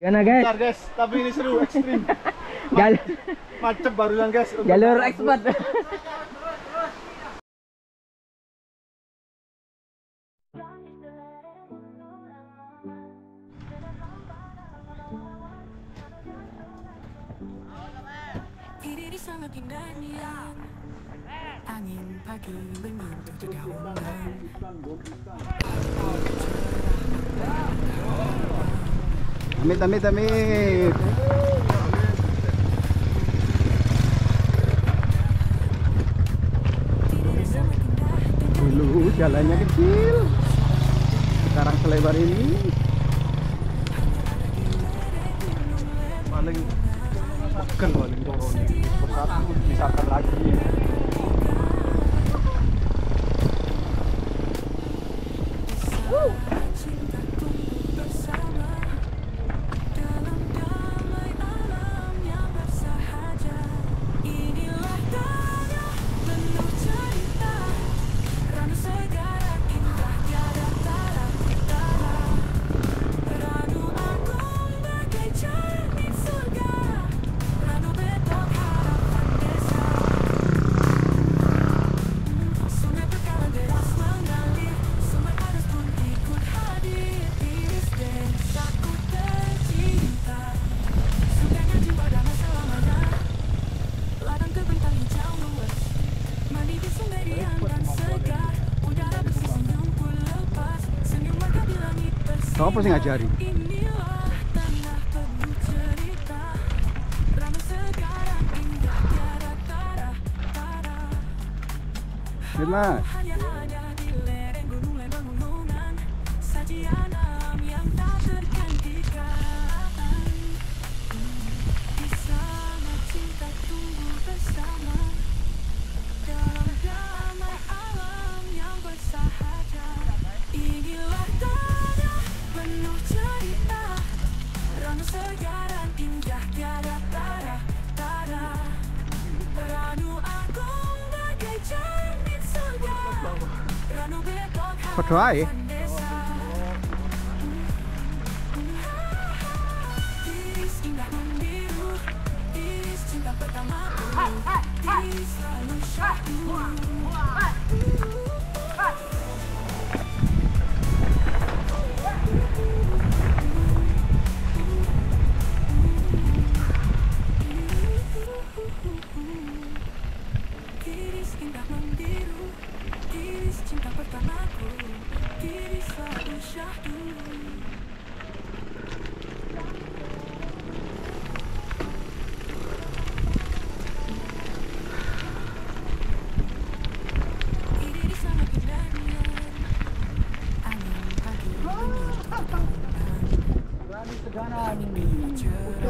Gimana guys? Bentar guys, tapi ini seru, ekstrim. Macet barusan guys. Jalur expert. Ini sangat indahnya. Angin pagi menyentuh dedaunan. Amit, amit, amit. Dulu jalannya kecil, sekarang selebar ini. Paling pegel paling turun. Bersatu misalkan lagi. Apa sih ngajari? Mas. Padha ae.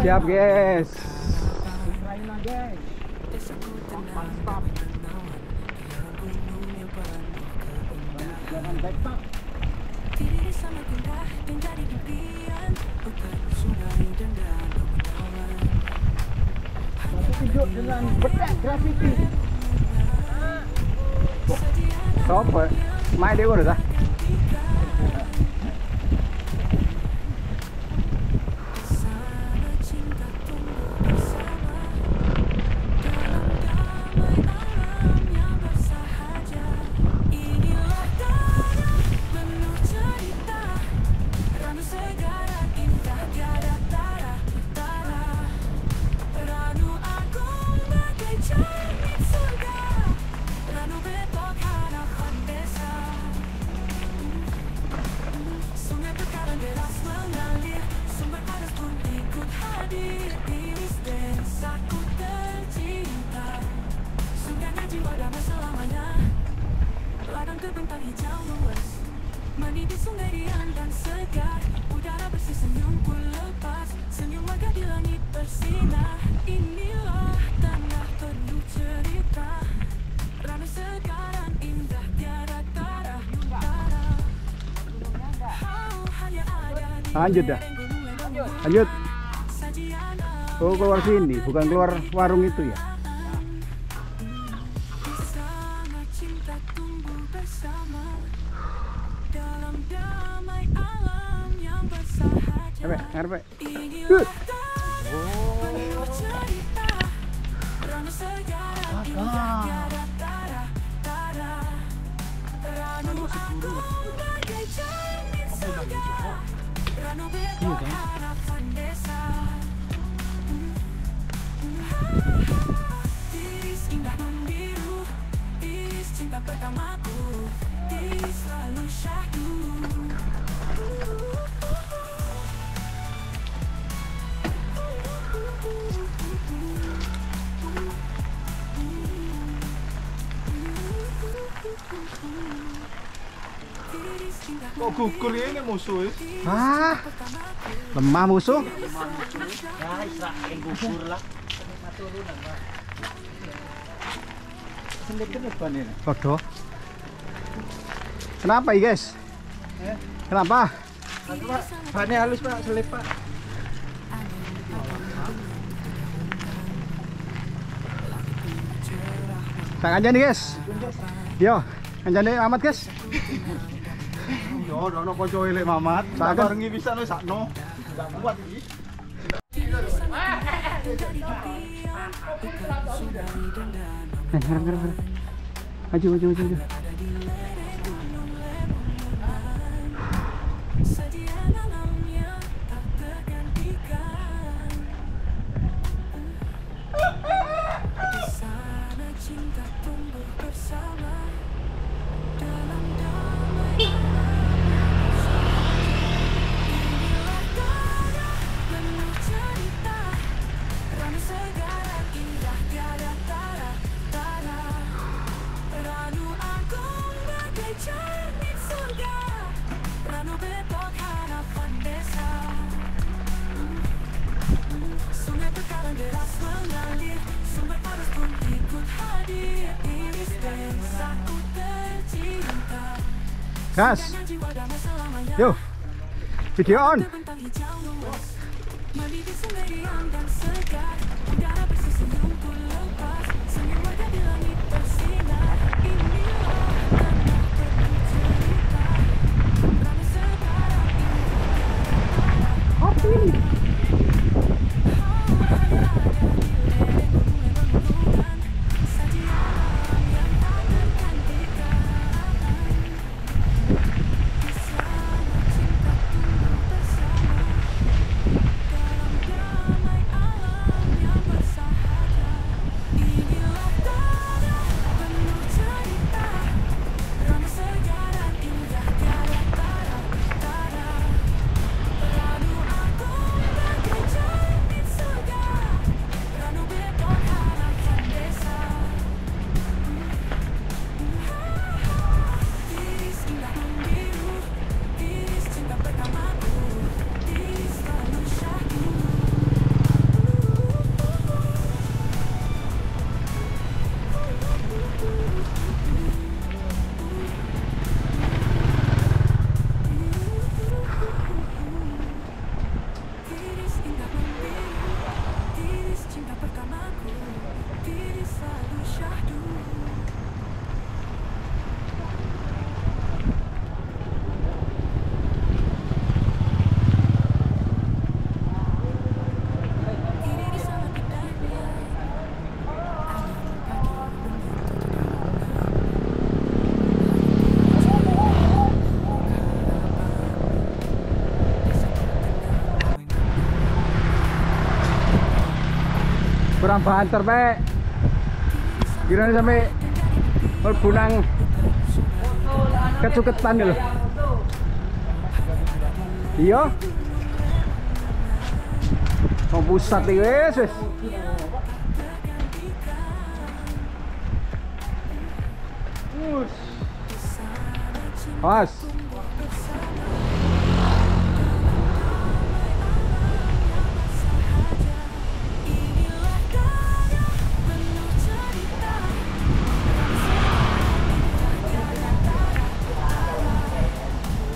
Siap guys. Hidup dengan bedak grafiti. Sopo? Main dewe udah. Mandi di sungai riang segar, udara bersih senyumku lepas, senyum warga di langit bersinar. Inilah tanah penuh cerita, ranu sekarang indah tiada tara. Hanya ada di Lanjut dah. Lanjut. Oh, keluar sini, bukan keluar warung itu ya. Ngarep. Inilah penuh cerita, Ranu sejarah indah tiada tara. Ranu aku bagai cermin surga, Ranu bebas harapan desa. Tiris indah membiru, Tiris cinta pertamaku, Tiris selalu syahdu. Kok gugur ini musuh? Ah, lemah musuh. Ya, Israel gugur lah. Kodoh. Kenapa ya guys? Kenapa? Bannya halus pak, selip pak. Tak aja nih guys. Yo, anjane amat guys. Yo, dono konco elek mamat. Tak barengi bisa no sakno. Enggak kuat iki. Ngarep. Maju. Sajian alamnya tak tergantikan. Di sana cinta tumbuh bersama dalam damai Inilah tanah penuh cerita, Ranu segarang indah tiada tara. Ranu agung bagai cermin surga, Ranu bebas harapan desa. Sungai bekalan deras mengalir, sumber arus pun ikut hadir. Iris desaku tercinta, Gas. dengan jiwa damai selamanya. Yo. Video on. Terbentang hijau luas, mendidik sungai riang dan segar. Udara bersih senyumku lepas, senyum warga di langit bersinar. Inilah tanah penuh cerita, Ranu segarang indah tiada tara. Sajian alam yang tak tergantikan. Di sana cinta tumbuh bersama dalam damai alam yang bersahaja. Inilah tanah penuh cerita, Ranu segarang indah tiada tara. Ranu agung bagai cermin surga, Ranu bebas harapan desa. Tiris indah membiru, Tiris cinta pertamaku, Tiris selalu syahdu. Tiris indah membiru, Tiris cinta pertamaku, Tiris selalu syahdu. Ini sangat indahnya, angin pagi menyentuh daunnya. Kurang banter pe. Kira sampai melbunang kecuketan lho. Iya. Mau pusat iki wis. Pas. Inilah tanah penuh cerita,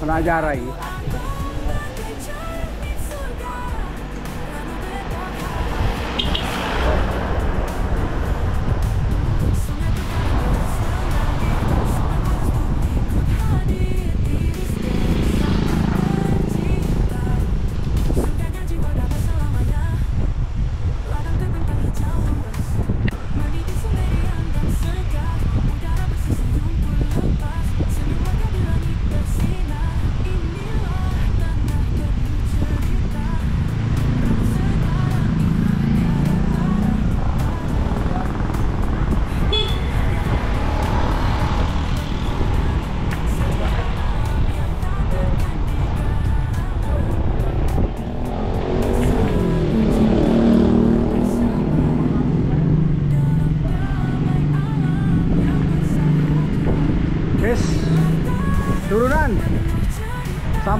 Penajaran iki. bagai cermin surga, Ranu bebas sungai bekalan deras mengalir, sumber arus pun ikut hadir. Iris desaku tercinta, sudahnya jiwa damai selamanya.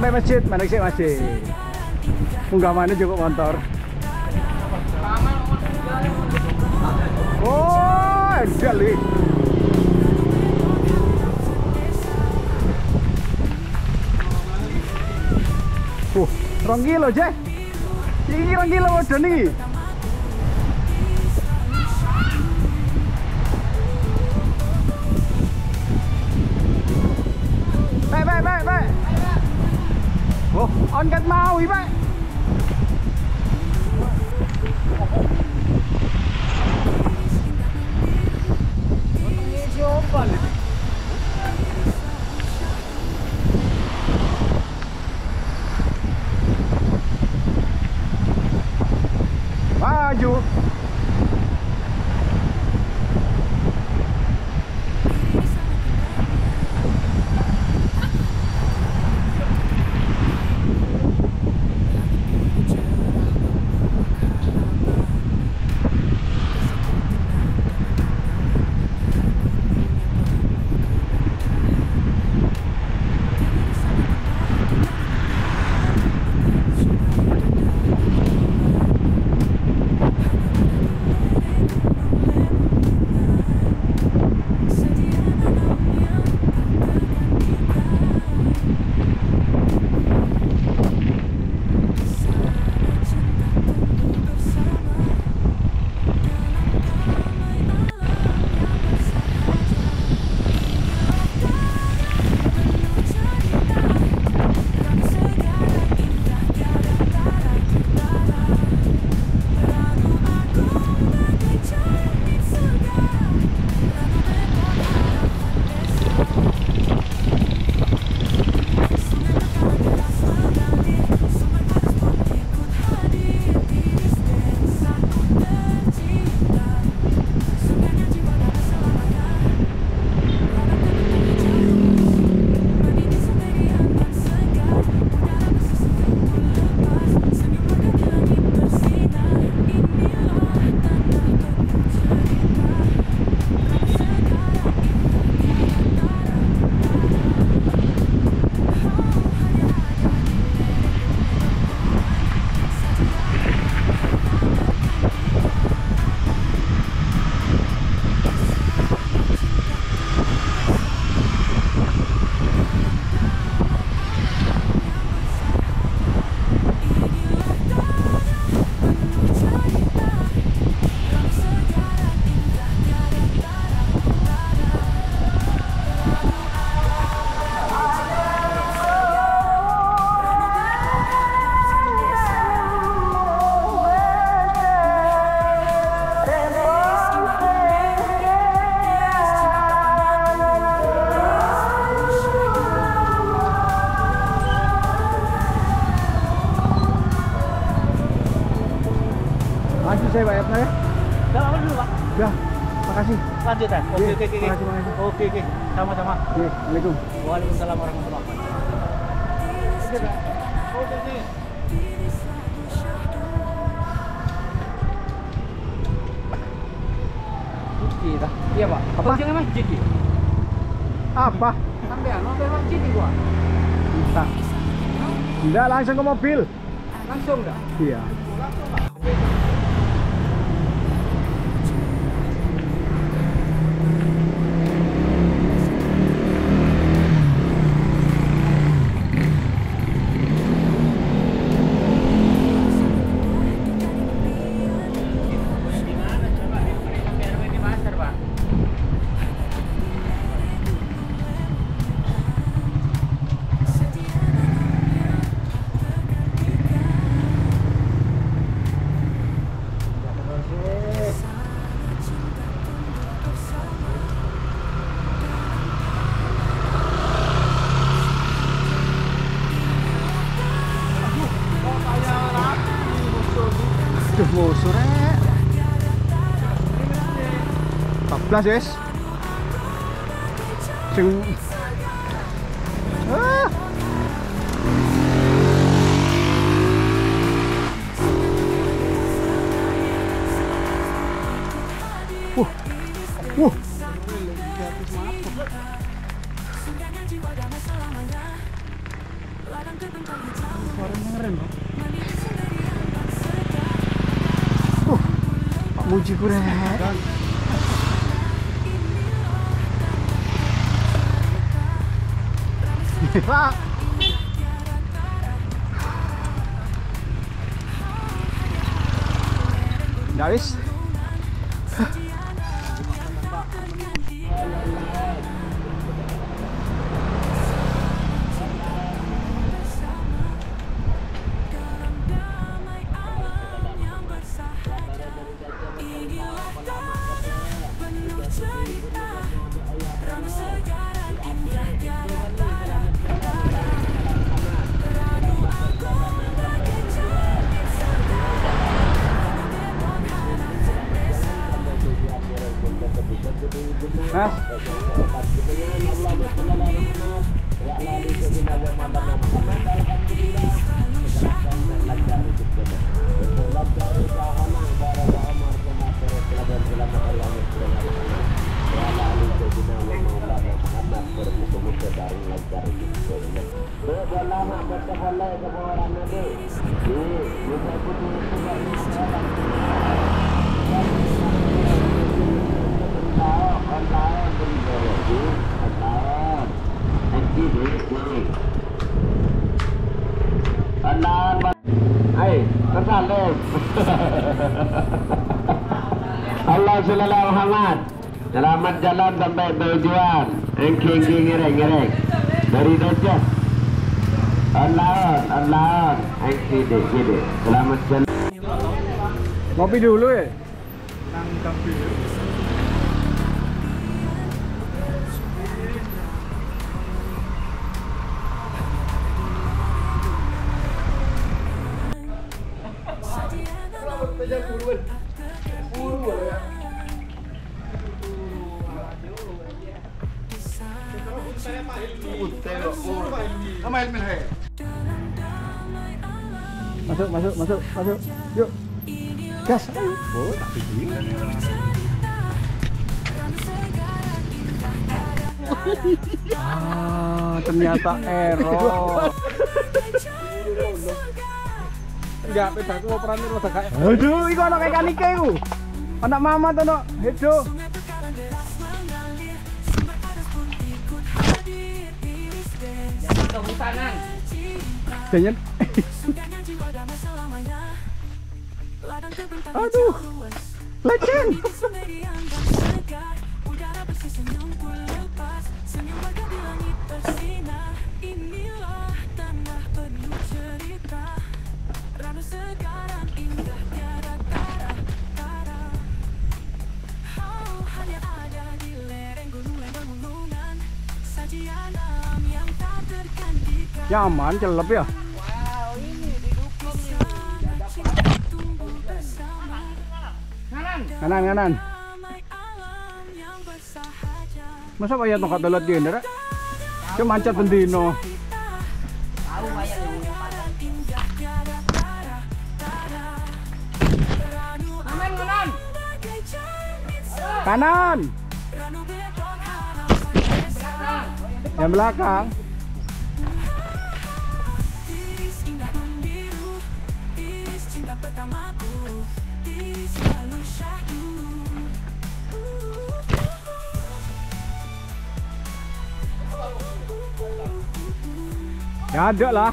sampai masjid, mandek sih masjid. Munggah mana cukup motor. Oh, enggak li. Rong kilo, Jack. Iki rong kilo waduh niki. Baik. Oh, on kat mau iki, Pak. Maju. Lanjut saya bayar ya. Udah lama dulu, Pak. Ya, makasih. Lanjut ya. Oke. Makasih. Oke. Sama-sama. Oke, Assalamualaikum. Waalaikumsalam warahmatullahi wabarakatuh. Oke. Kita. Iya, Pak. Apa? Jangan masjid ya. Apa? Sampean nonton masjid nih gua. Bisa. Enggak, langsung ke mobil. Langsung enggak? Iya. Aduh, musuh rek. 14 guys. Sing ah. Suaranya keren loh. Pak Muji keren. Pak. Nggak wis. Mas. Allah Sallallahu Muhammad. Selamat jalan sampai tujuan. Engking ngereng. Dari Dajjal. Allah. Engki dek. Selamat jalan. Ngopi dulu ya. Nangkap dulu. Masuk. Yuk. Gas. Oh, tapi Ternyata error. Enggak, pedaku operannya rada kae. Aduh, iku ana mekanike iku. Anak mama to, no. Hedo. Kehutanan. Jangan. Aduh. Legend. Nyaman, celep ya. Kanan. Masa bayar tongkat dalat gini, Rek? Cuma mancat bendino. Kanan. Yang belakang. Ya ada lah.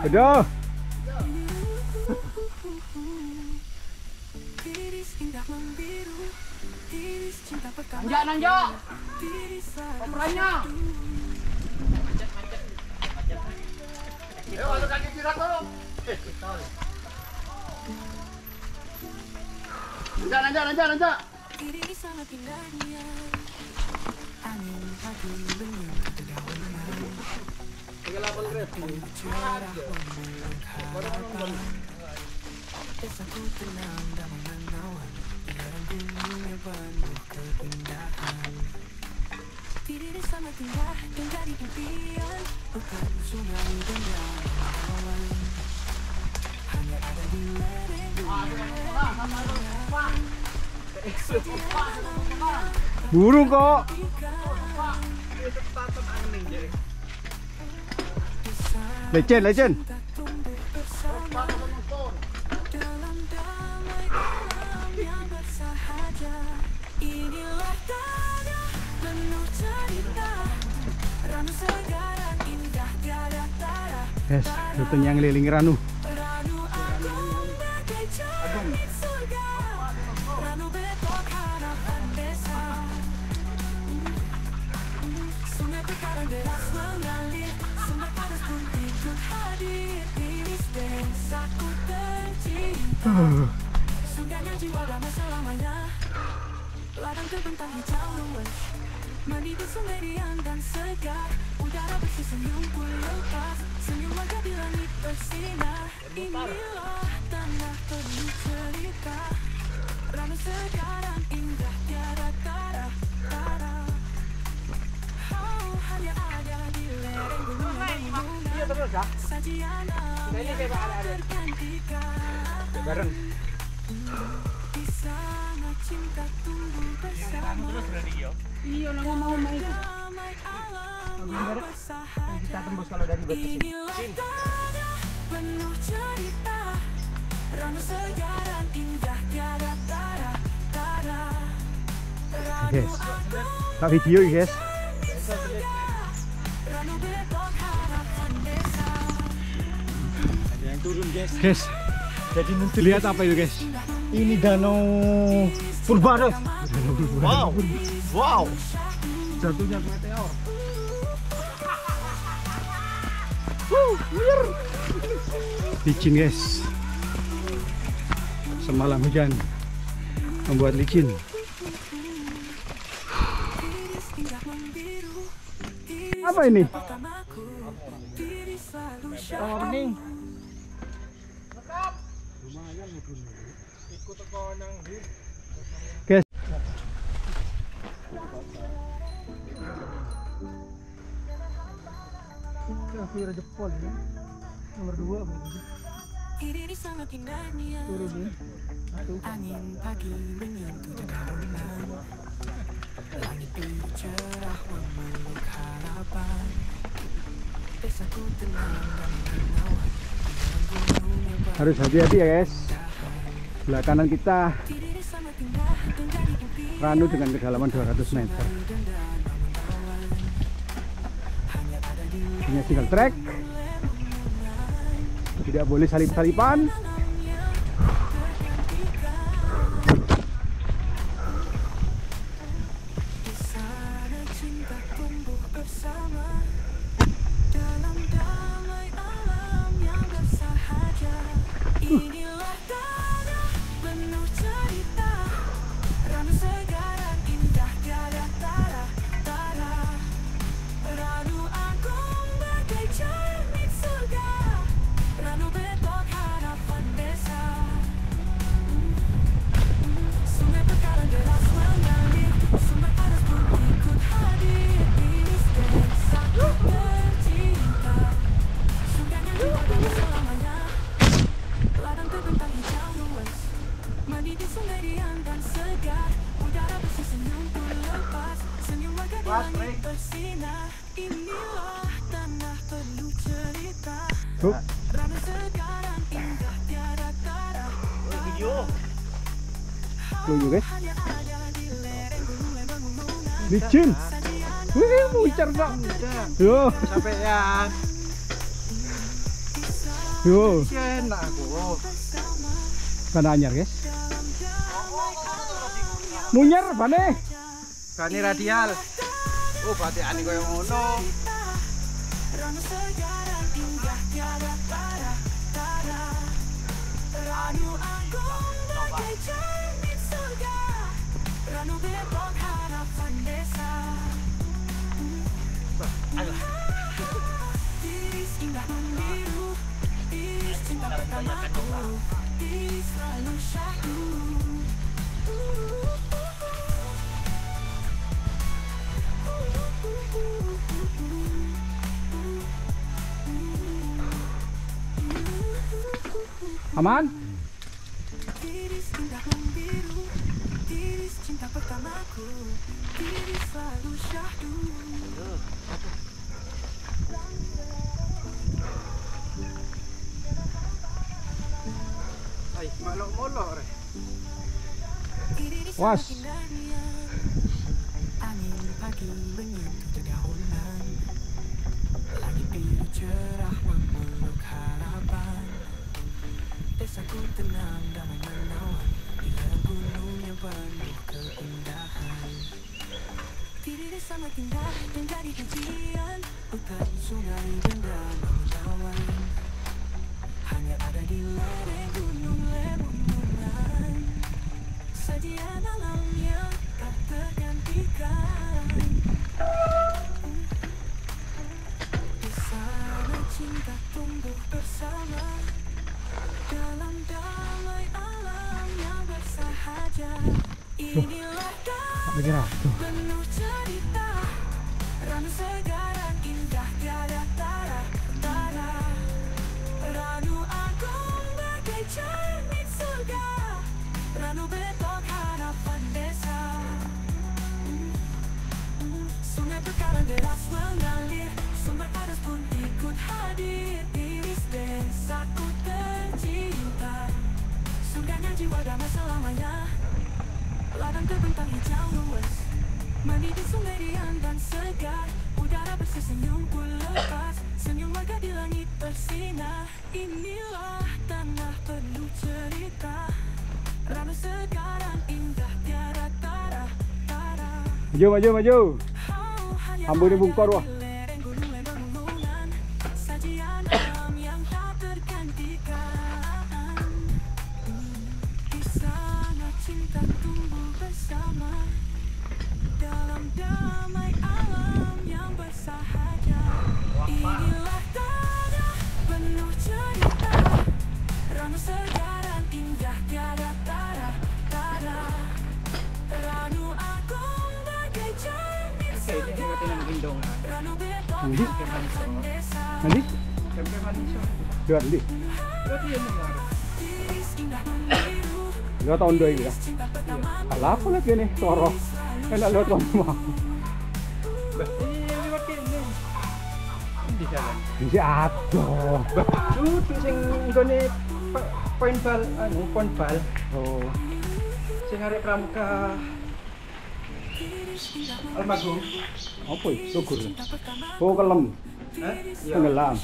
Aduh. Nanjak. Operannya. Ayo, ada kaki kira dulu. Nanjak. Burung kok. Legend, legend. dalam damai alam yang bersahaja. Inilah tanah penuh cerita, Ranu segaran indah tiada tara. Guys, rutenya ngeliling Ranu. Ranu agung bagai cermin surga, Ranu Betok harapan desa. Sungai berkarang deras mengalir, sumber panas pun ikut hadir. Iris desaku tercinta, sungainya jiwa damai selamanya. Ladang terbentang hijau luas, mandi di sungai riang dan segar. Udara bersih senyum pun lepas, senyum warga di langit bersinar. Inilah tanah penuh cerita, Ranu segaran indah tiada tara. Oh, hanya ada di lereng gunung bangunan, sajian alam yang tergantikan. Bareng. Di sana cinta tumbuh bersama. Iya, orang mau main. Damai alam yang bersahaja. Kita tembus kalau dari batu sini. Inilah tanah penuh cerita, Ranu segaran indah tiada tara. Ranu Yes. agung Tak video guys. surga, Ranu Betok harapan desa. Ada yang turun guys. Guys, jadi lihat apa itu guys? Ini danau purba guys. Wow, wow. Jatuhnya meteor. Licin guys. Semalam hujan membuat licin. Apa ini? Pertamaku, diri selalu Tawa bening. Guys. Kira jempol ya. Nomor 2 berarti. Ini sangat indahnya. Turun ya. Angin pagi menyentuh dedaunan, langit biru cerah memeluk harapan. Desaku tenang dan menawan, dengan gunung yang Harus hati-hati ya guys. Sebelah kanan kita berdiri sangat indah dan jadi impian. Ranu dengan kedalaman 200 meter. Hanya single track. Tidak boleh salip-salipan. Di sana cinta tumbuh bersama, dalam damai alam yang bersahaja. Inilah tanah penuh cerita, Ranu segaran indah tiada tara. Ranu agung bagai cermin surga, Ranu Betok harapan desa. Sungai berkarang deras mengalir, sumber panas pun ikut hadir. Iris desaku tercinta, sungainya jiwa damai selamanya. Ladang terbentang hijau luas, mandi di sungai riang dan segar. Udara bersih senyum pun lepas, senyum warga di langit bersinar. Inilah tanah penuh cerita, Tuh. Ranu segaran indah tiada tara. Tuh guys. Hanya ada di lereng gunung bangunan, Licin. sajian Wih, mucar pak. Yo, Sampai ya. yo. Enak aku. Kan anyar guys. Munyer bane. Kani radial. Oh, berarti ani koyo ngono. Ranu segaran indah tiada tara. Ranu agung bagai cermin surga, Ranu Betok harapan desa. Iris indah membiru, iris cinta pertamaku, iris selalu syahdu. Aman? Iris indah membiru, iris cinta pertamaku, iris selalu syahdu. Was. Angin pagi menyentuh dedaunan, langit biru cerah memeluk harapan. Desaku tenang damai menawan di lereng gunung yang penuh keindahan. Diri desa makin indah menjadi pujian, hutan, sungai, dan danau-danauan hanya ada di lereng gunung Lemongan. Sajian alam yang tak tergantikan. Di sana cinta tumbuh bersama dalam damai alam yang bersahaja. Inilah tanah penuh cerita, ranu segaran indah tiada tara-tara, ranu agung bagai cermin surga, ranu betok harapan desa. Sungai berkaran deras mengalir, sumber padas pun ikut hadir. Iris desaku tercinta, surganya jiwa damai selamanya. Ladang terbentang hijau luas, mandi di sungai riang dan segar, udara bersih senyum pun lepas, senyum warga di langit bersinar. Inilah tanah penuh cerita, ranu segaran indah tiada tara-tara. Maju. Ambo ni bungkar wah. Sajian alam yang tak tergantikan. Di sana cinta tumbuh bersama dalam damai alam yang bersahaja. Inilah tanah penuh cerita, ranu segaran indah tiada tara-tara, ranu agung bagai cermin surga, ranu betok harapan desa. Nanti lihat di. Iris indah membiru, Lihat tahun 2 ya. cinta pertama. Alah apa lagi nih toro. Enak lihat tahun mah. Di aduh. Itu sing nggone poin bal. Oh. Sing arek pramuka Almagung. Apa itu? Tugur. Oh, kelem. Hah? Iya. Tenggelam.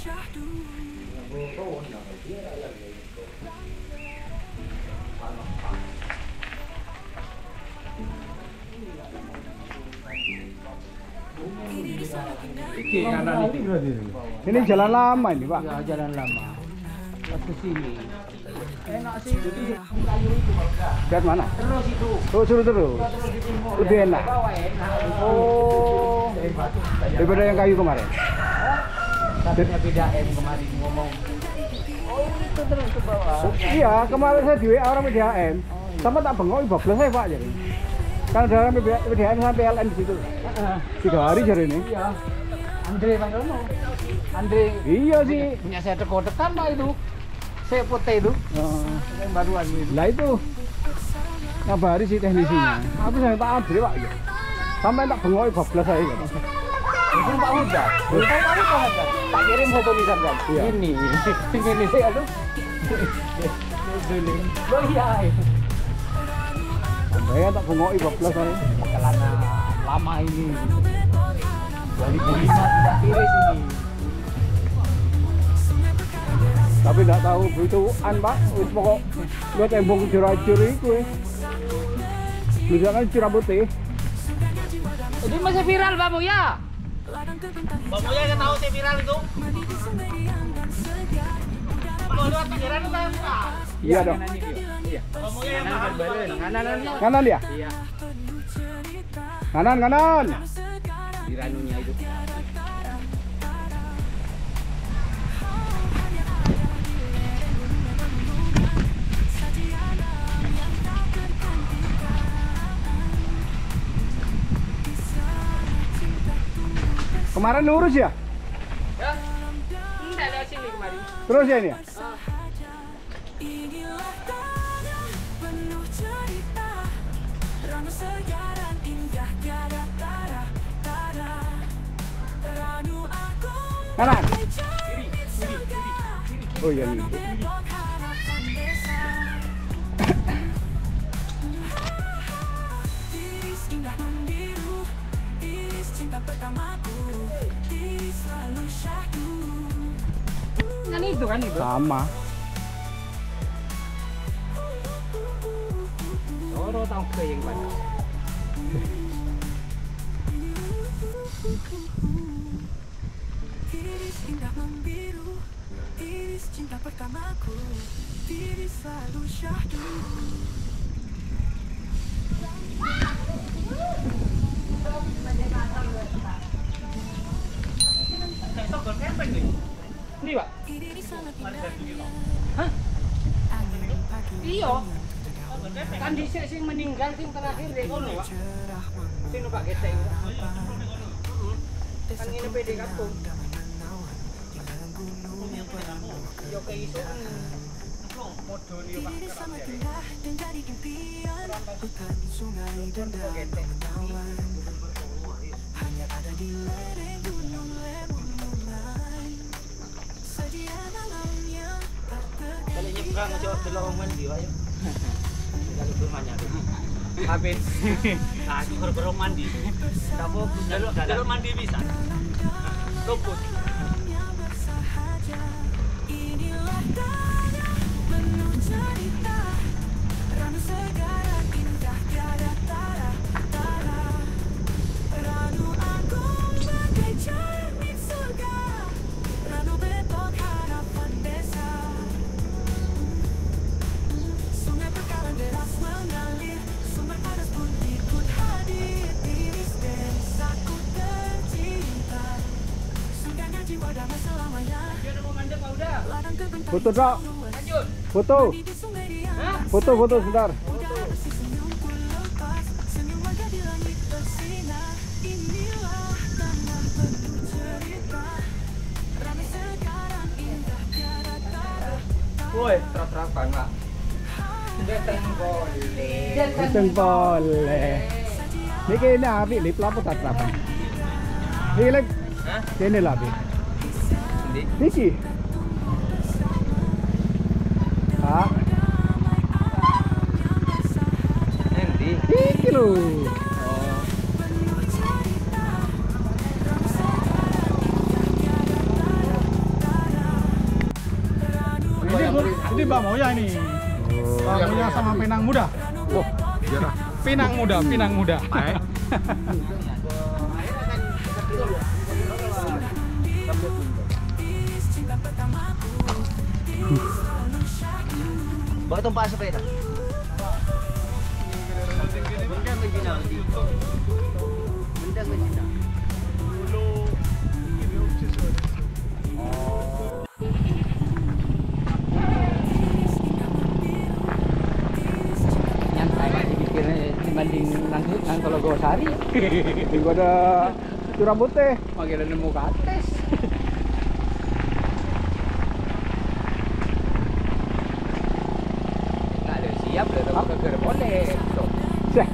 Iki kanan iki berarti. Ini jalan lama ini, Pak. Ya, jalan lama. Ke sini. Enak sih. Lihat mana? Terus itu. Oh, suruh terus. Lebih enak. Bawah enak. Oh. Daripada yang kayu kemarin. Katanya beda kemarin ngomong. Oh, itu terus ke bawah. Iya, kemarin saya di WA orang PDAM. Sama tak bengok bablas saya, Pak, jadi. Kan ada orang PDAM sampai LN di situ. 3 hari jadi ini. Iya. Andre Pandono. Andre. Iya sih. Punya saya dekat Pak itu. Saya foto itu. Yang baruan itu. Lah itu ngabari si teknisinya. Aku saya tak Andre, Pak. Sampai tak bengok bablas saya. Itu Pak Huda. Pak Huda. Tak kirim foto misalkan. Iya. Ini. Ini sih aduh. Lo iya. Saya tak bengok bablas saya. Celana lama ini. 2005 tidak tiris ini. Tapi tidak tahu berituan, Pak. Wis pokok lihat tembok jurajur itu. Misalkan cerah putih. Ini masih viral Pak Muya. Bang Muya nggak tahu saya viral itu. Mau lihat pikiran itu kan? Iya dong. Iya. Bang Muya yang paham beren. Kanan ya? Iya. Kanan. Di ranunya itu. Kemarin lurus ya? Ya? Enggak ada sini kemarin. Terus ya ini ya? Inilah tanah penuh cerita, ranu segaran indah tiada tara-tara, ranu agung Kanan. bagai cermin surga, Oh iya ini. betok harapan desa. kan itu? Sama. Loro tahu ke yang mana? Iris indah membiru, iris cinta pertamaku, iris selalu syahdu. Ini Pak? Iris sangat indah. Hah? Angin pagi Iya. Kan dhisik sing meninggal sing terakhir dek kono, Pak. Sing numpak getek. Kan ngene PD kampung. Yo keisuan modoni Pak. Iris sangat indah dan jadi impian. Hutan, sungai dan danau menawan. Hanya ada di lereng gunung Lemonulai. Sedia malamnya tak Kalau terganti. nyebrang aja delok wong mandi wae. Kalau rumahnya habis. Nah, itu gara-gara mandi. Tak fokus delok mandi bisa. Luput. Yang bersahaja. Inilah tanda penuh cerita. Ranu segara indah tiada tara. Ranu agung bagai cermin surga. Ranu betok harapan desa. Sungai bekalan deras mengalir. Sumber panas pun ikut hadir. Iris desaku tercinta. Sudahnya jiwa damai selamanya. Dia udah mau mandek Pak udah. Ladang terbentang Foto, Dok. Lanjut. Foto. di sungai diam. Foto sebentar. Udara bersih senyumku lepas. Senyum warga di langit bersinar. Inilah tanah penuh cerita. Ramai sekarang indah tiada tara. Woi, terap-terapan Pak. Deteng boleh. Iteng boleh. Niki ini api lip lapo tak apa. Niki lip. Hah? Kene lah api. Endi? Niki. Ah, Endi? iki lho. Ini Mbak Moya ini. Mbak Moya sama Pinang Muda. Wah, Pinang Muda. Bawa tumpah sepeda. Benda menjina. Benda menjina. Nyantai Pak dipikirnya dibanding nang kalau gue sari. minggu ada curah putih. Panggil nemu ke atas. Nggak ada siap, udah ke boleh. Seh.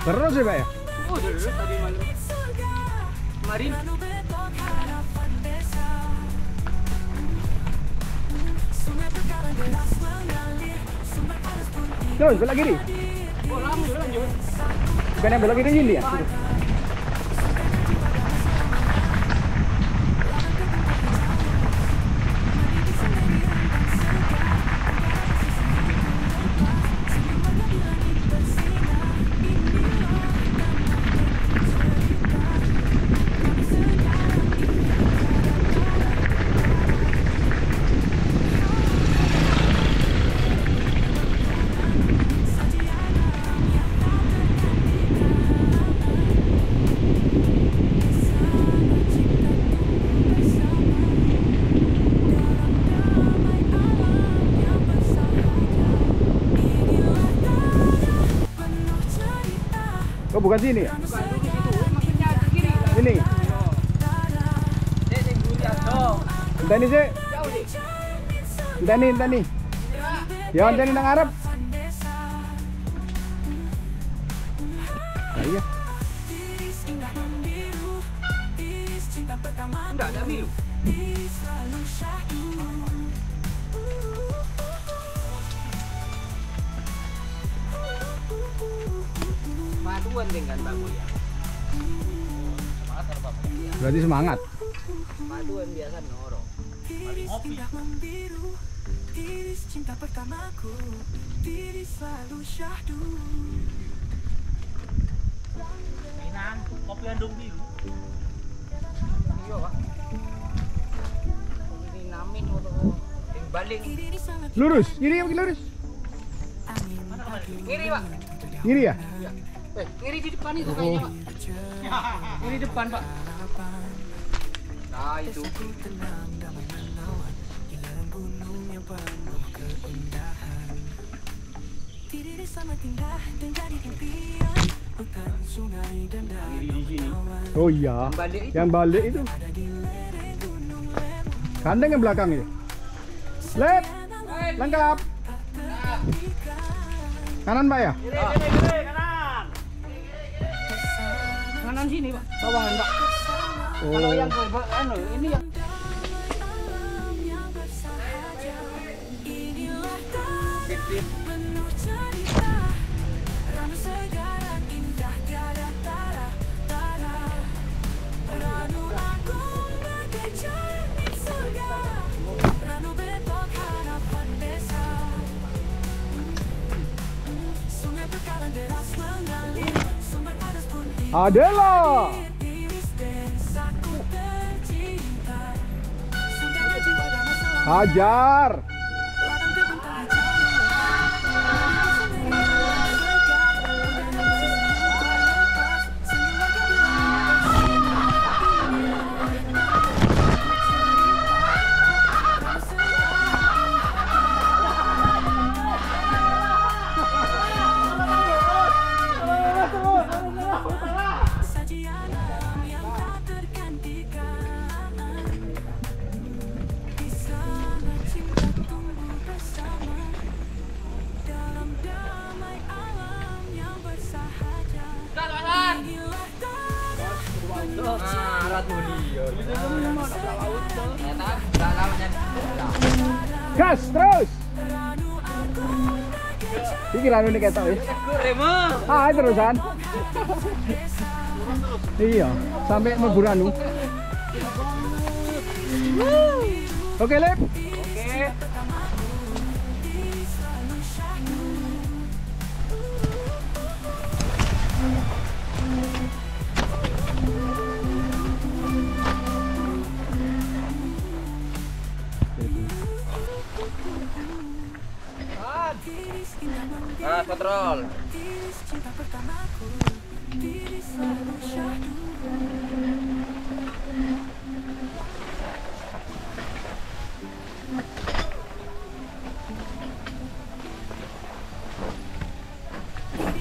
Terus ya Pak ya? Oh, tadi malam. Kemarin Terus belok kiri. oh, lama lanjut. Bukan yang belok kiri ini ya? bukan sini ya? Ini. Enteni sih. Enteni. Ya enteni nang arep. Nah, iya. Enggak ada biru. Paduan dengan bagus ya. Semangat kalau bapak. Berarti semangat. Paduan biasa noro. Ngopi. Iris cinta pertamaku, diri selalu syahdu. Minang, kopi andung biru. Iya, Pak. Ini namin untuk yang balik. Lurus, kiri apa lurus? Kiri, Pak. Kiri ya? Kiri di depan itu kayaknya, Pak. Kiri depan, Pak. Nah, itu. Diri sangat indah dan jadi impian. Hutan, sungai dan danau. Oh iya. Yang balik itu. Kandeng yang belakang ya. Lep. Lengkap. Kanan Pak ya? Kiri, kanan. Kanan sini, Pak. Bawahan, Pak. Kalau yang ke ini yang Penuh cerita, ranu segarang indah tiada tara. Ranu agung bagai cermin surga, ranu betok harapan desa. Sungai bekalan deras mengalir, sumber padas pun Adalah. iris desaku tercinta. Sungainya jiwa dan masalah. Hajar. Ladang terbentang di jalur. Sajian alam yang tak tergantikan. Di sana cinta tumbuh bersama, dalam damai alam yang bersahaja. Inilah tanah penuh Gas terus. Iki ranu nih ketok ya. Ah, terusan. Iya, sampai mlebu ranu. Oke, Lep. Kontrol. iris cinta pertamaku, diri selalu syahdu.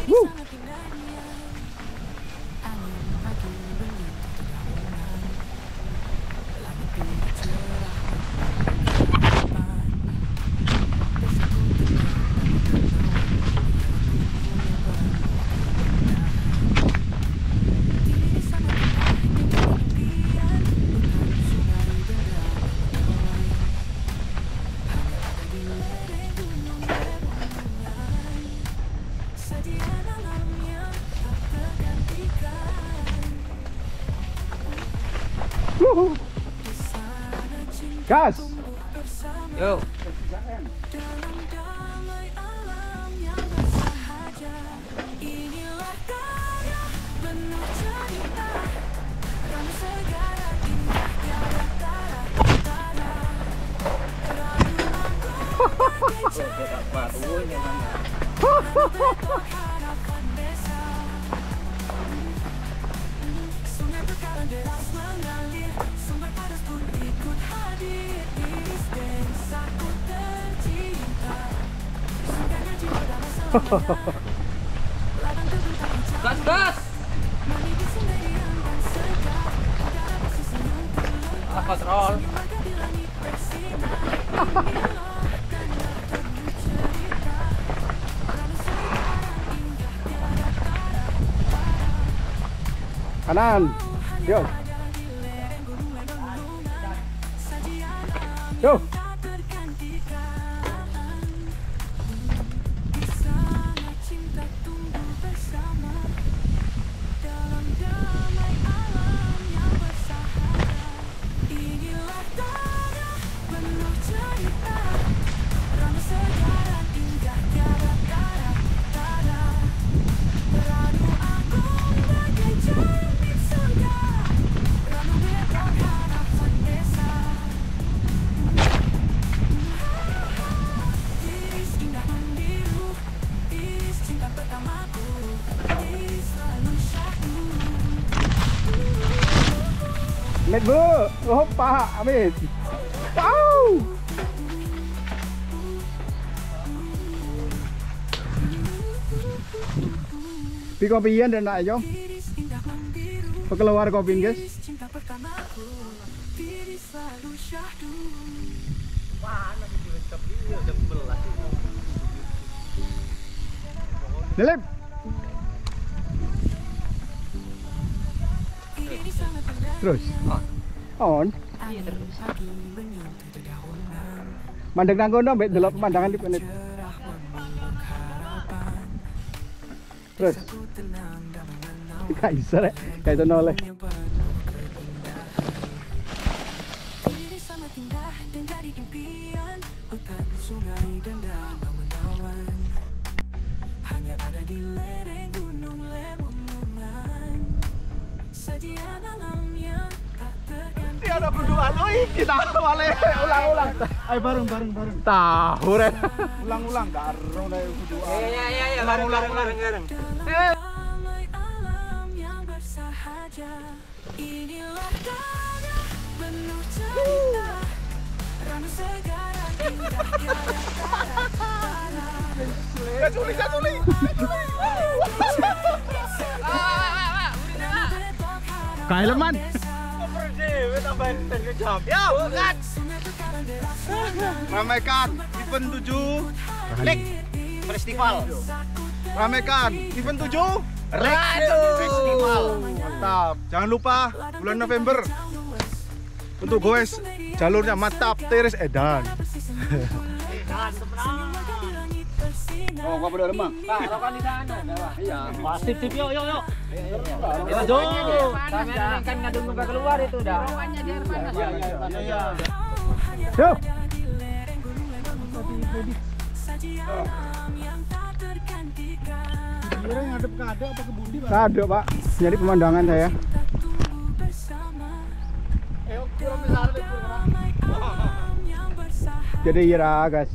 Diri sangat indahnya, angin pagi menyintai dedaunan, langit biru cerah, harapan, desaku diri sangat indah dan jadi impian. Hutan, sungai dan danau menyalai, hanya ada di lereng gunung bermunai. Sajian alam yang tak tergantikan. Di sana cinta Gas. tumbuh bersama, Yo. dalam damai alam yang bersahaja. Inilah karya penuh cerita, ranu segarang indah tiada tara. Ranu agung bagai cermin betok harapan desa. Sungai bekalan deras mengalir, sumber padas pun ikut hadir. Iris desaku tercinta, sungainya jiwa dan masalah. Ladang terbentang di jalur. Gas. kontrol. Kanan. Yo. Yo. Mệt bơ, hoppa, mệt. Wow. Pi kopian dan nak jom. Keluar kopi guys. Nelip. Terus on mandek nang kono mbek delok pemandangan di planet. Terus gak bisa rek kayak itu noleh. Ada berdua loh, kita ulang. Ayo bareng. Tahu rek. Ulang garong dari berdua. Ya, ulang. Damai alam yang bersahaja. Inilah tanda penuh cerita. Ranu segara indah tiada tara. Culi. Kaileman. Ramaikan event 7 Lek Festival. Ramaikan event 7 Lek Festival. Mantap. Jangan lupa bulan November untuk goes jalurnya mantap teres edan. Oh, gua udah remang. Pak, rokan di sana. Iya. Sip, yuk. Kita jauh. Kami kan ngadung sampai keluar itu dah. Rokannya di air panas. Iya. Yo. Kira yang ngadep ke ada apa ke Bundi, Pak? Kado, Pak. Jadi pemandangan saya. Jadi ira, guys.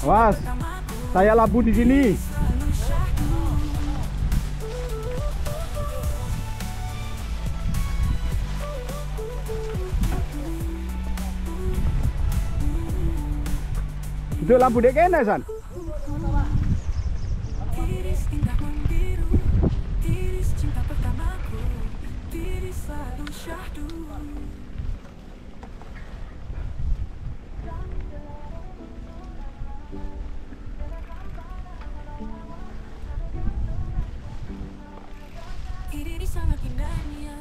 Awas, saya labu di sini. Itu lampu dek kene, San. Ini sangat indahnya.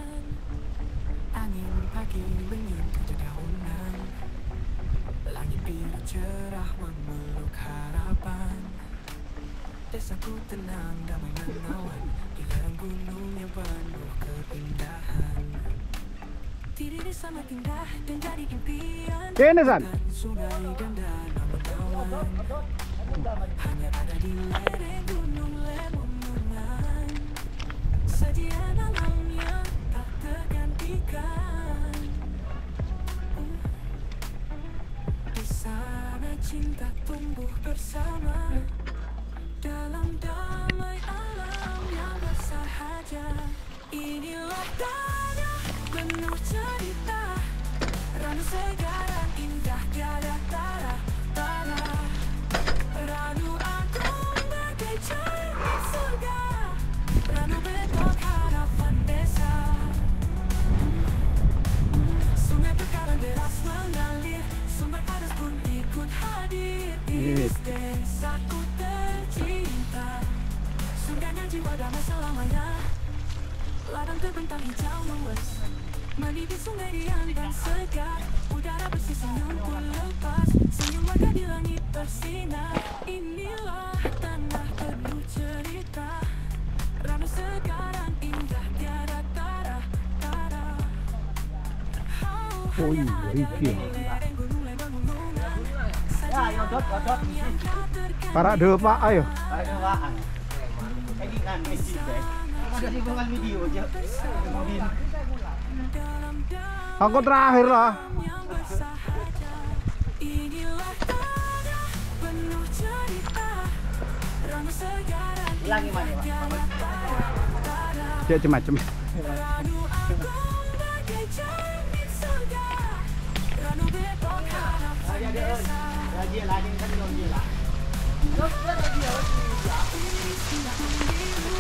Angin pagi menyentuh dedaunan. Langit biru cerah memeluk harapan. Desaku tenang damai menawan. Di lereng gunung yang penuh keindahan. Diri sangat indah dan jadi impian. Kene, San. Sungai dan danau menawan. Hanya ada di lereng gunung lemongan. Sajian alamnya tak tergantikan. Di sana cinta tumbuh bersama dalam damai. segarang indah tiada tara. Ranu agung bagai cermin surga. Ranu betok harapan desa. Sungai berkaran deras mengalir, sumber padas pun ikut hadir. Iris desaku tercinta, surganya jiwa damai selamanya. Ladang terbentang hijau luas, meniti sungai riang dan segar. Udara bersih senyum pun lepas, senyum warga di langit bersinar. Inilah tanah penuh cerita, Ranu sekarang indah tiada tara. Oh iya, iki. Ya, yodot. Para dhewe Pak, ayo. Ayo, Pak. Ini kan mesti baik. Ada singgungan video aja. Kemudian Aku terakhir lah. Yang bersahaja, inilah tanah penuh cerita, Ranu segarang ulangi mana, Pak? tiada tara. Dia macam-macam. Ranu agung bagai cermin surga. Ranu betok harapan desa. Lagi kan dong dia lah. Iris indah membiru,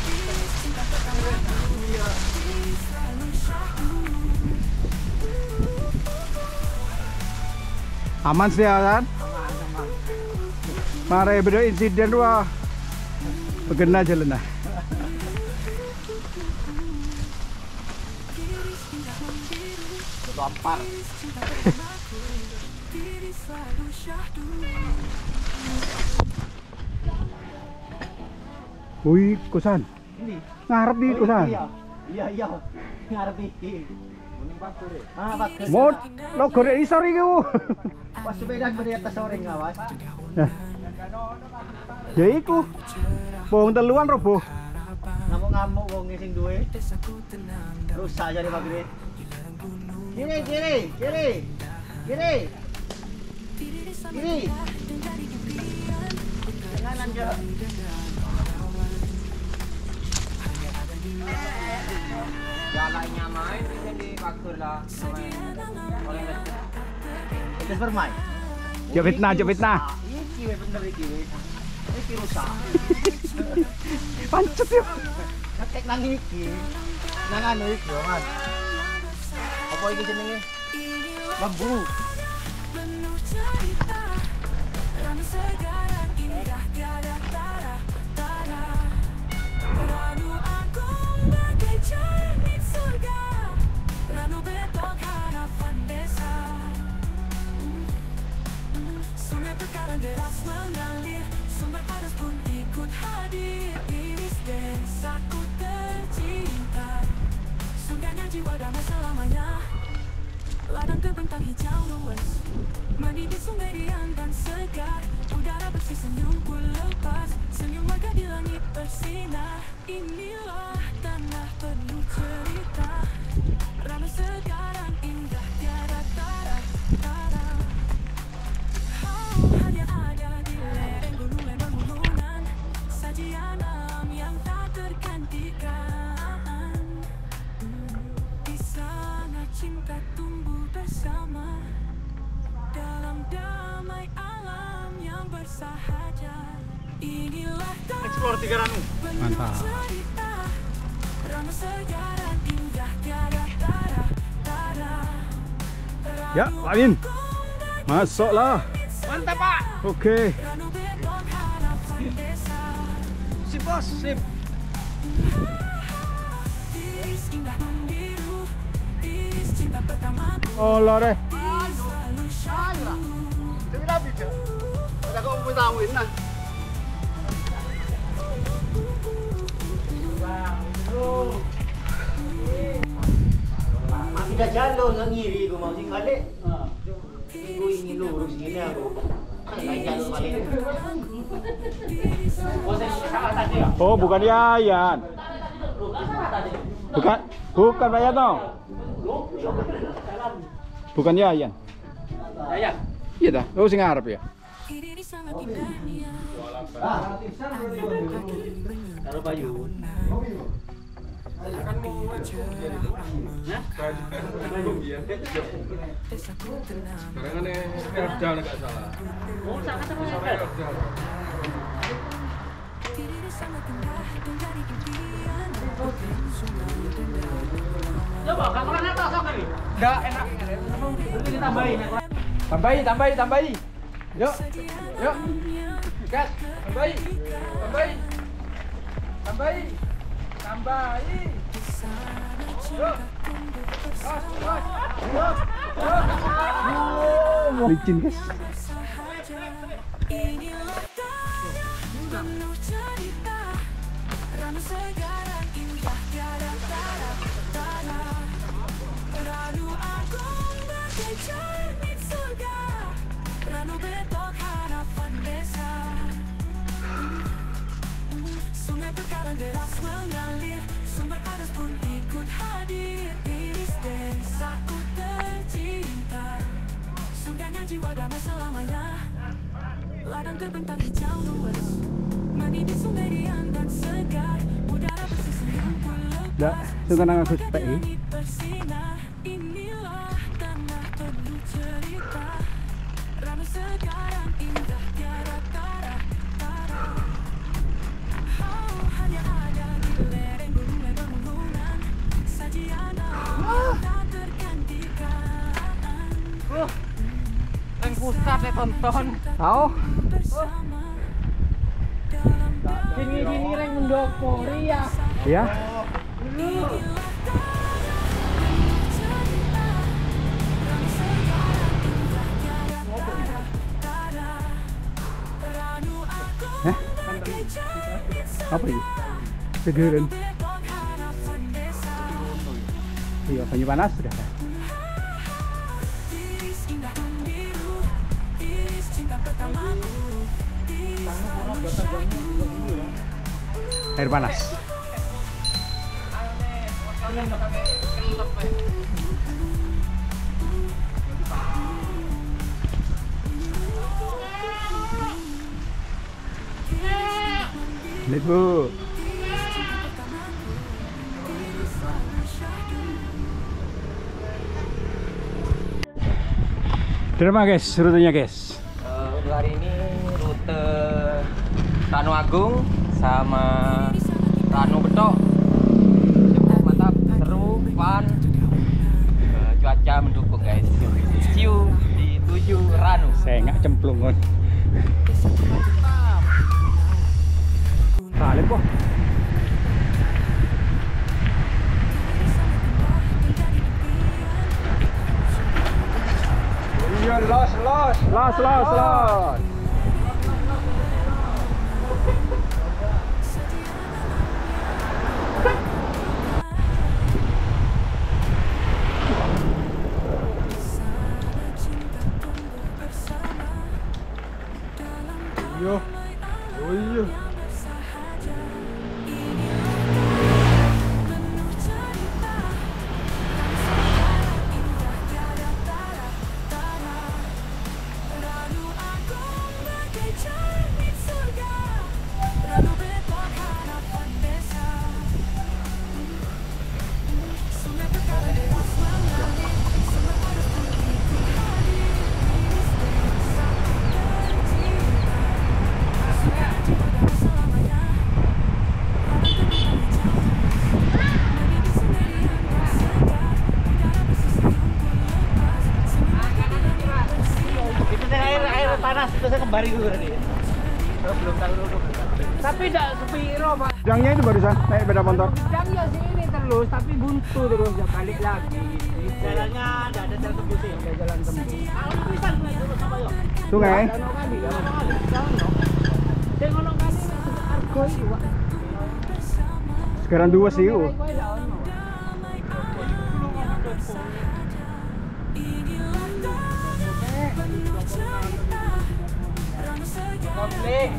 iris cinta pertamaku, iris selalu syahdu. Aman sih ya kan? Mare beda insiden wah. Begena jalan nah. Iris indah membiru, Gampar. iris cinta pertamaku, iris selalu syahdu. Wih, kosan. Ini. Ngarep di kosan. Iya. Ngarep iki. Ah, Pak. Mod, lo gorek isor iki. Pas sepeda di atas orang ngawas. Nah. Ya iku. Bohong teluan roboh. Ngamuk-ngamuk wong sing duwe. Rusak jadi magre. Kiri. Kanan aja. Jalannya main bisa dipakur lah. Itu bermain. Jepitna. Iki we bener iki we. Iki rusak. Pancet ya. Ngekek nang iki. Nang anu iki, Mas. Apa iki jenenge? Lembu. Penuh cerita, Ranu segarang indah tiada tara. Ranu agung bagai cermin surga. Ranu betok harapan desa. Sungai berkaran deras mengalir, sumber padas pun ikut hadir. Iris desaku tercinta, surganya jiwa damai selamanya. Ladang terbentang hijau luas, meniti sungai riang dan segar. Udara bersih senyum pun lepas, senyum warga di langit bersinar. Inilah tanah penuh cerita, Ranu sekarang indah tiada tara. Hanya ada di lereng gunung lembangunan, sajian alam yang tak tergantikan. Di sana cinta tumbuh bersama, dalam damai alam yang bersahaja. Inilah Explore 3 Ranu. Mantap. cerita, Ranu segarang indah tiada tara. Ya, Lain. Masuklah. Mantap, Pak. Oke. Ranu betok harapan desa. Sip, Bos. Sip. Iris indah membiru, iris cinta pertamaku, Oh, lore. iris selalu syahdu. Tapi tapi je. Ada kau mau tahuin nah. Mak kita jalur nggak ngiri gua mau sing balik. Gua ingin lurus gini aku. Kayak jalur balik. Oh, saya salah tadi ya. Oh, bukan Yayan. Bukan Pak Yato. Bukan Yayan. Yayan. Iya dah. Oh, sing ngarep ya. Ini sangat indahnya. Taruh Bayu. Coba, kapan atas sok ini? Enggak enak. Ini tambahin. Tambahi. Yuk. Gas. Tambahi. Yuk. Licin, guys. Inilah tanya penuh cerita, Ranu segarang indah tiada tara. Ranu agung bagai cermin surga, Ranu betok harapan desa. Sungai berkarang deras mengalir, sumber panas pun ikut hadir. Iris desaku tercinta, sungainya jiwa damai selamanya. Ladang terbentang hijau luas, mandi di sungai riang dan segar. Udara bersih senyum pun lepas, Sungai Agus semoga PI. langit bersinar. Inilah tanah penuh cerita, Ranu segarang indah tiada tara. Oh, hanya ada di lereng gunung pegunungan, sajian alam tak tergantikan. Yang pusat tonton. Tahu? Bersama dalam Gini reng mendopori ya. Ya. Apa ini? Segeren. Iya, banyu panas sudah. Air panas. Lihat Bu. Terima guys, rutenya guys. Untuk hari ini rute Ranu Agung sama Ranu Betok. Cukup mantap, seru, fun. Cuaca mendukung guys. See you di 7 Ranu. Saya nggak cemplung kon. Salib kok. Iya, los. Los. Iya. Oh iya. Panas itu saya kembali dulu tadi. Belum tahu dulu. Tapi tidak sepiro Pak. Bidangnya itu barusan naik sepeda motor. Bidangnya sini terus tapi buntu terus ya balik lagi. Jalannya ada jalan tembus ya. Ada jalan tembus. Kalau bisa dulu sama yo. Sungai. Danau kali ya. Sing ono kali argo iki Pak. Sekarang dua sih. Kowe ndak ono. Komplek.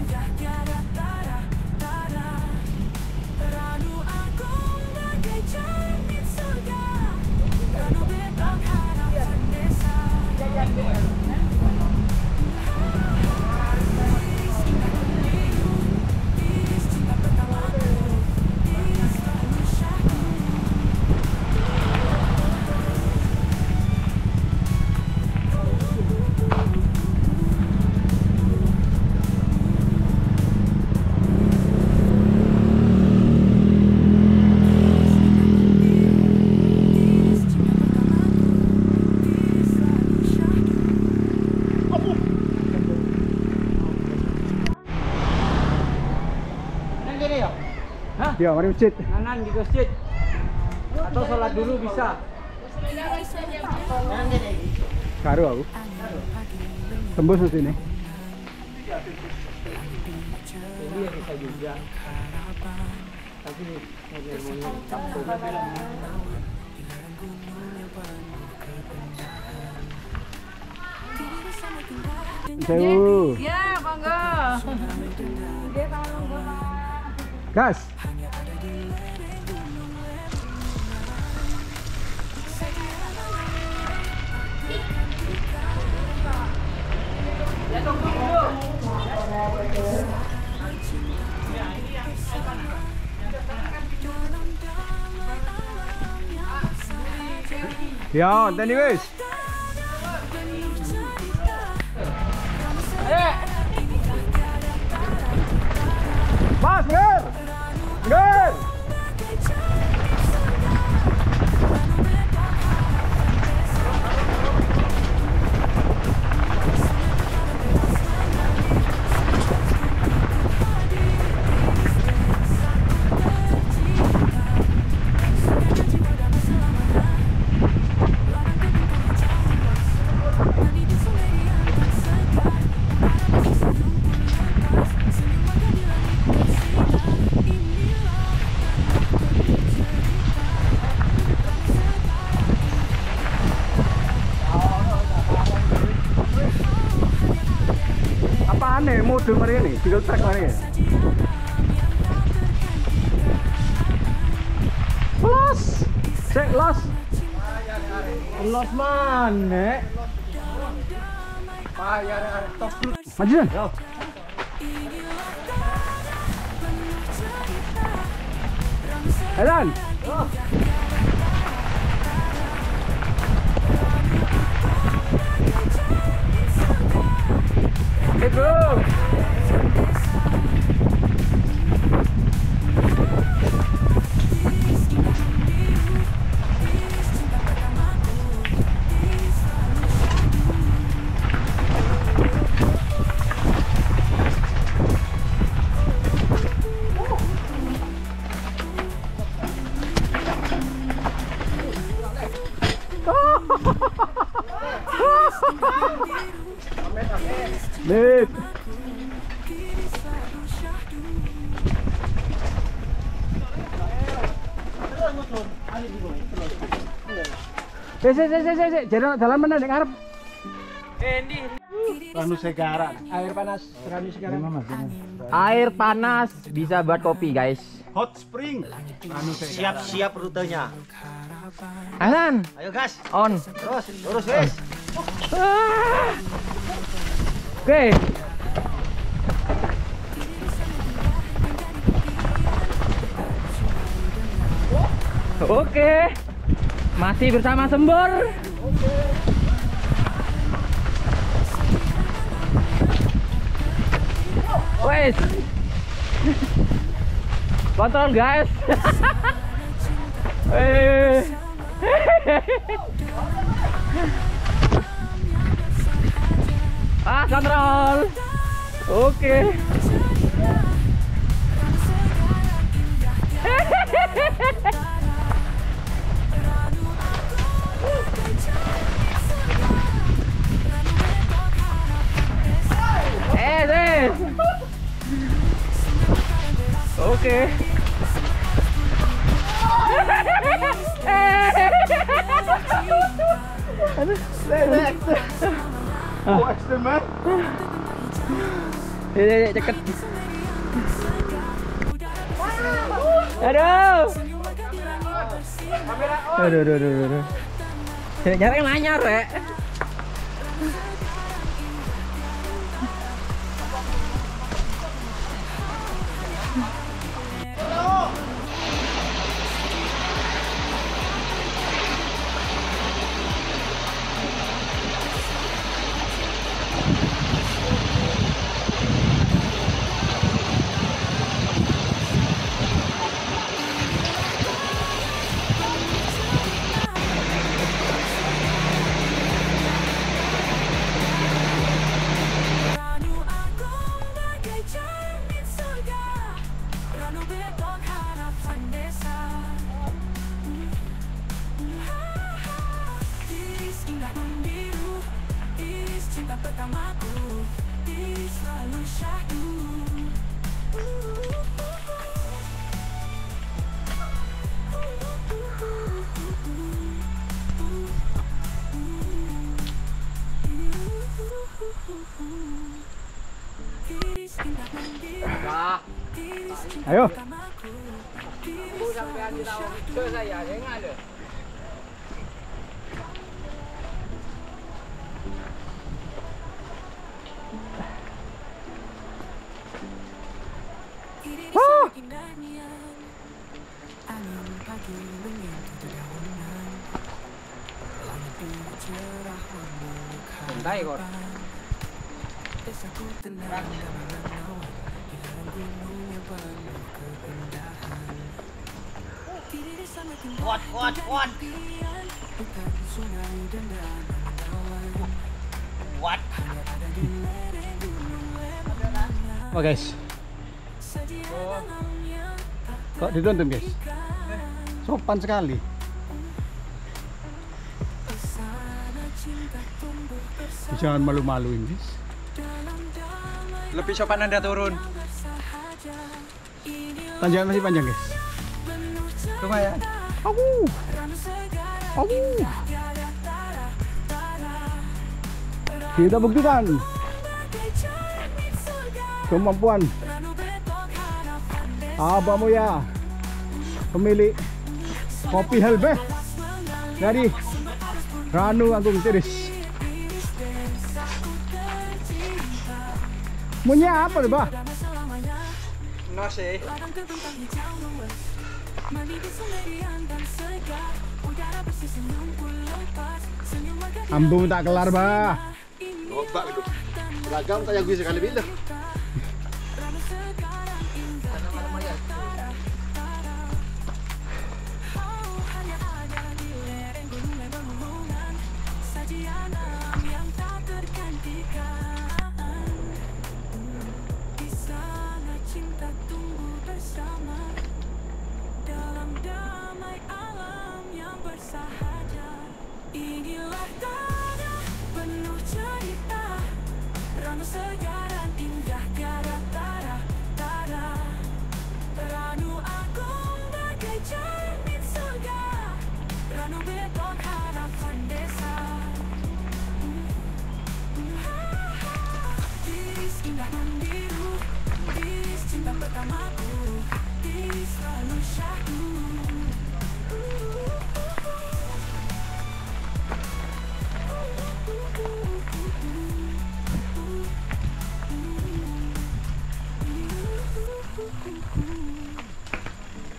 kene ya? Hah? Iya, mari masjid. Kanan di masjid. Atau sholat dulu bisa. Kanan kene. Karo aku. Tembus ke sini. Ini yang bisa juga. Tapi Sewu. Ya, monggo. Nggih, monggo. Gas. Ya, tadi wis. Mas, ger. Ger. Apaan nih mode mari ini? Tinggal track mari ya. Los. Cek los. los mana? Maju. Edan. Hey bro. Lit. Jalan mana nek arep? Ranu Segara. Air panas, ranu sekarang. Air panas bisa buat kopi, guys. Hot Spring. Ranu Segara. Siap-siap rutenya. Alan, Ayo gas. on. Terus, lurus wes. Oke. Oke. Masih bersama Sembor. Wes. Kontrol, guys. Kontrol. Oke. Oke. Oh, ekstrim man. Ceket. Aduh. Aduh. Nyari nanyar, Rek. syahdu. Ayo. Aku sampean ditahu ke saya, jangan ada. Santai kok. Kuat, kuat, kuat. Kuat. Oh guys. Kok ditonton guys? Sopan sekali. Jangan malu-maluin guys. Lebih sopan Anda turun. Tanjakan masih panjang guys. Lumayan. Aku. Kita buktikan kemampuan Abah Muya, pemilik kopi Helbeh dari Ranu Agung Tiris. Munya apa Bah? Nasi. Ambung tak kelar Bah. Lobak itu. Beragam kayak gue sekali bilang. Inilah tanah penuh cerita, Ranu segaran indah tiada tara, tara. Ranu Agung bagai cermin surga, Ranu betok harapan desa. Tiris indah membiru, Tiris cinta pertamaku, Tiris selalu syahdu.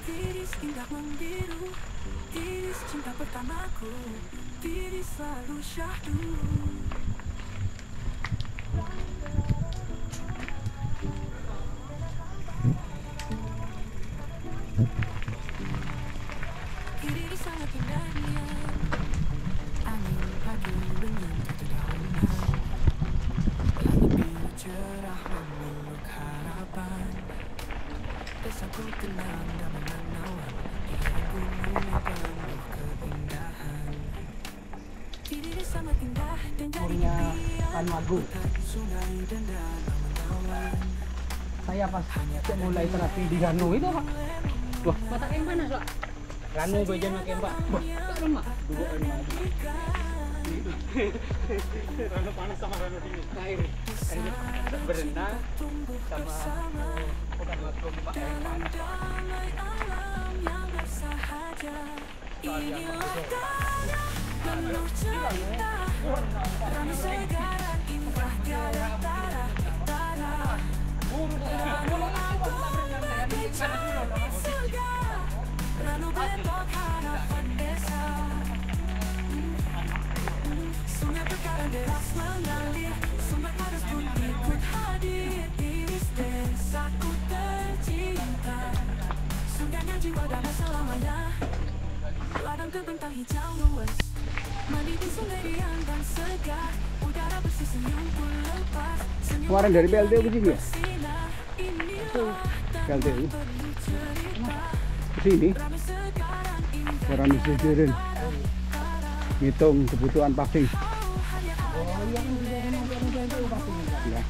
Tiris indah membiru, Tiris cinta pertamaku, Tiris selalu syahdu. Tiris sangat indahnya, angin pagi menyentuh dedaunan, langit biru cerah memeluk harapan. Desaku tenang dan menawan, di gunung yang penuh keindahan. Tiris sangat indah dan jadi impian, sungai dan danau menawan. Saya pas mulai terapi di Ranu itu Pak. Wah, mata yang panas Pak. Ranu bejan makin Pak. Wah, tak lemah. Dua emak. Ranu panas sama Ranu dingin. Air berenang sama bukan waktu Pak air panas. Damai alam yang bersahaja, inilah tanah penuh cerita, Ranu segaran indah tiada tara, tara. Ranu Agung bagai cermin surga, Ranu betok harapan desa. Sungai berkarat deras mengalir, sumber panas pun ikut hadir. Iris desaku tercinta, surganya jiwa damai selamanya. Ladang terbentang hijau luas, mandi di sungai riang dan segar, udara bersih senyum pun lepas. Kemarin dari PLTU ke sini ya? Bersinar, inilah PLTU penuh cerita, ke sini. Ranu segaran indah Orang disedirin ngitung kebutuhan pasti. Ya.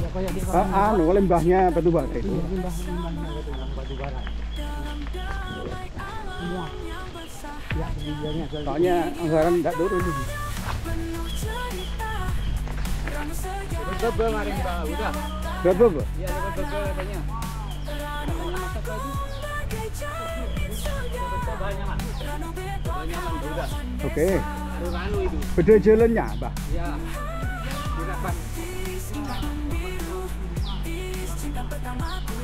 kayak di Anu lembahnya batu bara itu. limbahnya gitu yang batu bara. Semua. Ya, biayanya Soalnya anggaran enggak turun. penuh cerita. Ranu segar Bebe kemarin Mbak, udah. Berapa, Bu? Iya, bebe katanya. bagai jalan segar. Banyak mas. Ranu bebas Udah. Oke. Ranu itu. Beda jalannya, Mbak. Ya. Dirapat. indah biru. Is cinta pertamaku.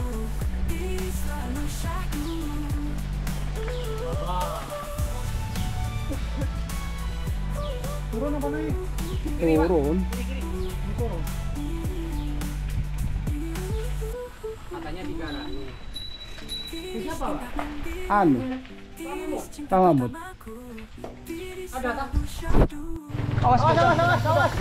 Is selalu syahdu. Turun apa nih? Turun. Matanya tiga Ranu. Siapa, Pak? Anu. Talamut. Ada tak? Awas, awas, awas, awas.